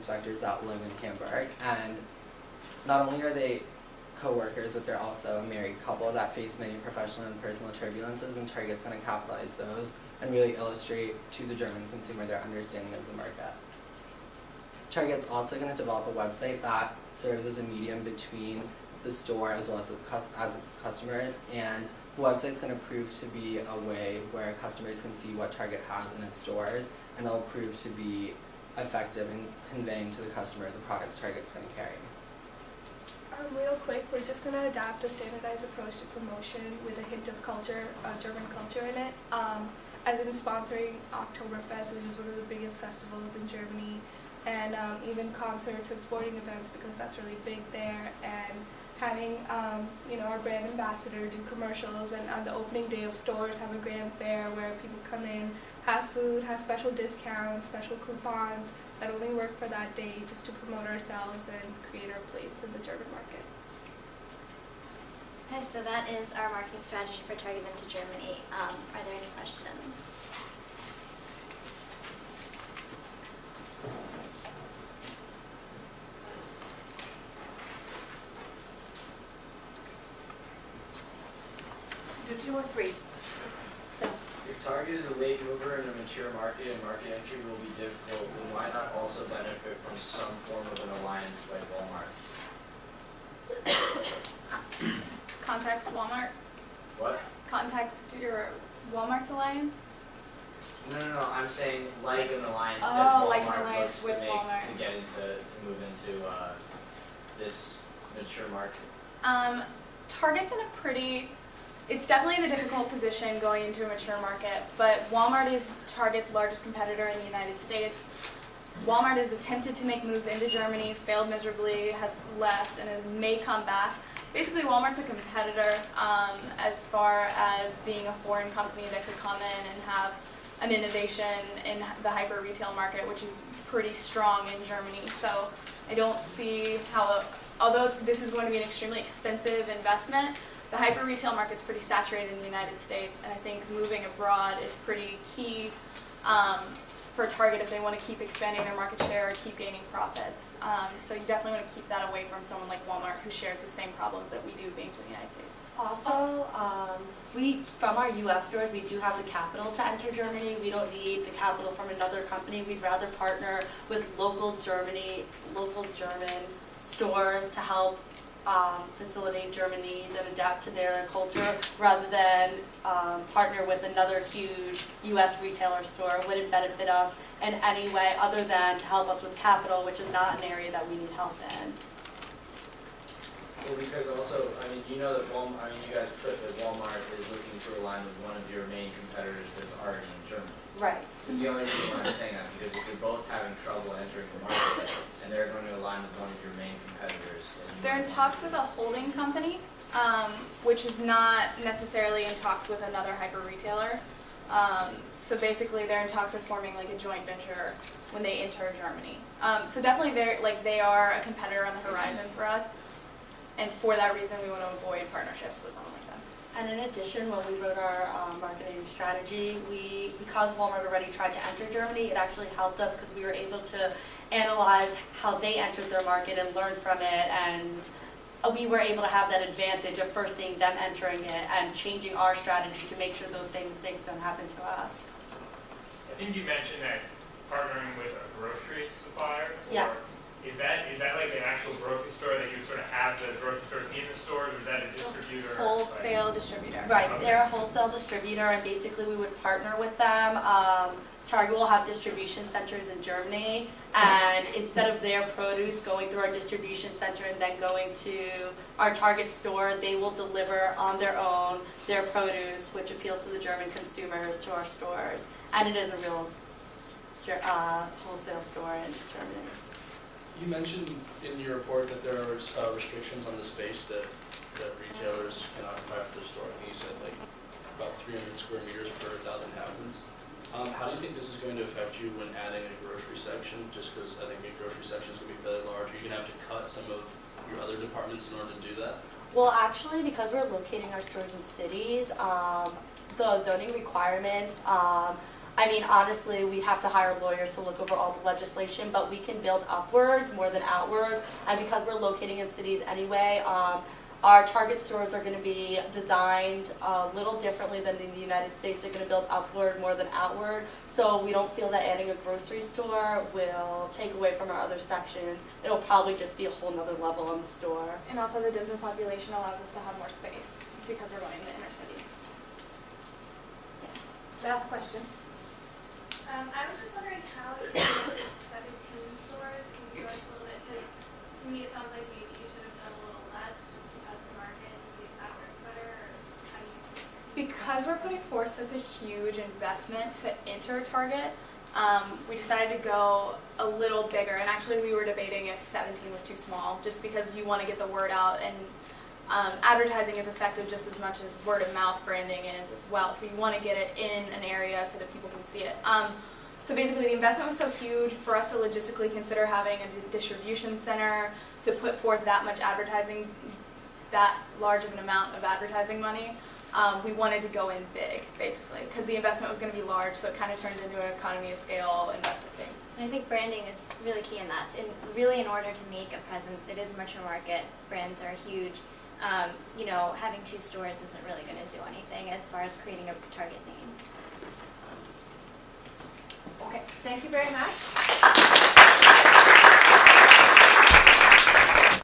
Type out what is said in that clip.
inspectors that live in Hamburg, and not only are they co-workers, but they're also a married couple that face many professional and personal turbulences, and Target's going to capitalize those and really illustrate to the German consumer their understanding of the market. Target's also going to develop a website that serves as a medium between the store as well as its customers, and the website's going to prove to be a way where customers can see what Target has in its stores, and it'll prove to be effective in conveying to the customer the products Target's going to carry. Real quick, we're just going to adapt a standardized approach to promotion with a hint of culture, German culture in it. As in sponsoring Oktoberfest, which is one of the biggest festivals in Germany, and even concerts and sporting events, because that's really big there, and having our brand ambassador do commercials, and on the opening day of stores have a grand fair where people come in, have food, have special discounts, special coupons that only work for that day, just to promote ourselves and create our place in the German market. Okay, so that is our marketing strategy for Target into Germany. Are there any questions? Do 2 or 3. If Target is a late mover in a mature market and market entry will be difficult, then why not also benefit from some form of an alliance like Walmart? Contacts Walmart? What? Contacts your Walmart's alliance? No. I'm saying like an alliance Oh, that like an Walmart alliance looks to with make Walmart. to move into this mature market. Target's in a pretty, it's definitely in a difficult position going into a mature market, but Walmart is Target's largest competitor in the United States. Walmart has attempted to make moves into Germany, failed miserably, has left, and it may come back. Basically, Walmart's a competitor as far as being a foreign company that could come in and have an innovation in the hyper retail market, which is pretty strong in Germany. So I don't see how, although this is going to be an extremely expensive investment, the hyper retail market's pretty saturated in the United States, and I think moving abroad is pretty key for Target if they want to keep expanding their market share or keep gaining profits. So you definitely want to keep that away from someone like Walmart, who shares the same problems that we do being from the United States. Also, from our U.S. stores, we do have the capital to enter Germany. We don't need the capital from another company. We'd rather partner with local German stores to help facilitate German needs and adapt to their culture, rather than partner with another huge U.S. retailer store. It wouldn't benefit us in any way other than to help us with capital, which is not an area that we need help in. Well, because also, you know that you guys put that Walmart is looking to align with one of your main competitors that's already in Germany. Right. This is the only reason why I'm saying that, because if you're both having trouble entering the market and they're going to align with one of your main competitors, then They're in talks with a holding company, which is not necessarily in talks with another hyper retailer. So basically, they're in talks with forming like a joint venture when they enter Germany. So definitely, they are a competitor on the horizon for us, and for that reason, we want to avoid partnerships with someone like them. And in addition, when we wrote our marketing strategy, because Walmart already tried to enter Germany, it actually helped us because we were able to analyze how they entered their market and learn from it, and we were able to have that advantage of first seeing them entering it and changing our strategy to make sure those same mistakes don't happen to us. I think you mentioned that partnering with a grocery supplier. Yes. Is that like an actual grocery store that you sort of have the grocery store in the stores, or is that a distributor? Wholesale distributor. Right, Okay. they're a wholesale distributor, and basically we would partner with them. Target will have distribution centers in Germany, and instead of their produce going through our distribution center and then going to our Target store, they will deliver on their own their produce, which appeals to the German consumers, to our stores. And it is a real wholesale store in Germany. You mentioned in your report that there are restrictions on the space that retailers can occupy for their store. I think you said like about 300 square meters per 1,000 inhabitants. How do you think this is going to affect you when adding a grocery section? Just because I think a grocery section is going to be fairly large. Are you going to have to cut some of your other departments in order to do that? Well, actually, because we're locating our stores in cities, the zoning requirements I mean, honestly, we'd have to hire lawyers to look over all the legislation, but we can build upwards more than outwards. And because we're locating in cities anyway, our Target stores are going to be designed a little differently than in the United States. They're going to build upward more than outward. So we don't feel that adding a grocery store will take away from our other sections. It'll probably just be a whole nother level in the store. And also the denser population allows us to have more space because we're going to the inner cities. Last question. I was just wondering how you did 17 stores. Can you go into a little bit? Because to me, it sounds like maybe you should have done a little less just to test the market and see if that works better. Or how do you? Because we're putting forth such a huge investment to enter Target, we decided to go a little bigger. And actually, we were debating if 17 was too small, just because you want to get the word out, and advertising is effective just as much as word of mouth branding is as well. So you want to get it in an area so that people can see it. So basically, the investment was so huge for us to logistically consider having a distribution center to put forth that much advertising, that large of an amount of advertising money. We wanted to go in big, basically, because the investment was going to be large, so it kind of turned into an economy of scale investment thing. And I think branding is really key in that. And really, in order to make a presence, it is a mature market. Brands are huge. You know, having 2 stores isn't really going to do anything as far as creating a Target name. Okay, thank you very much.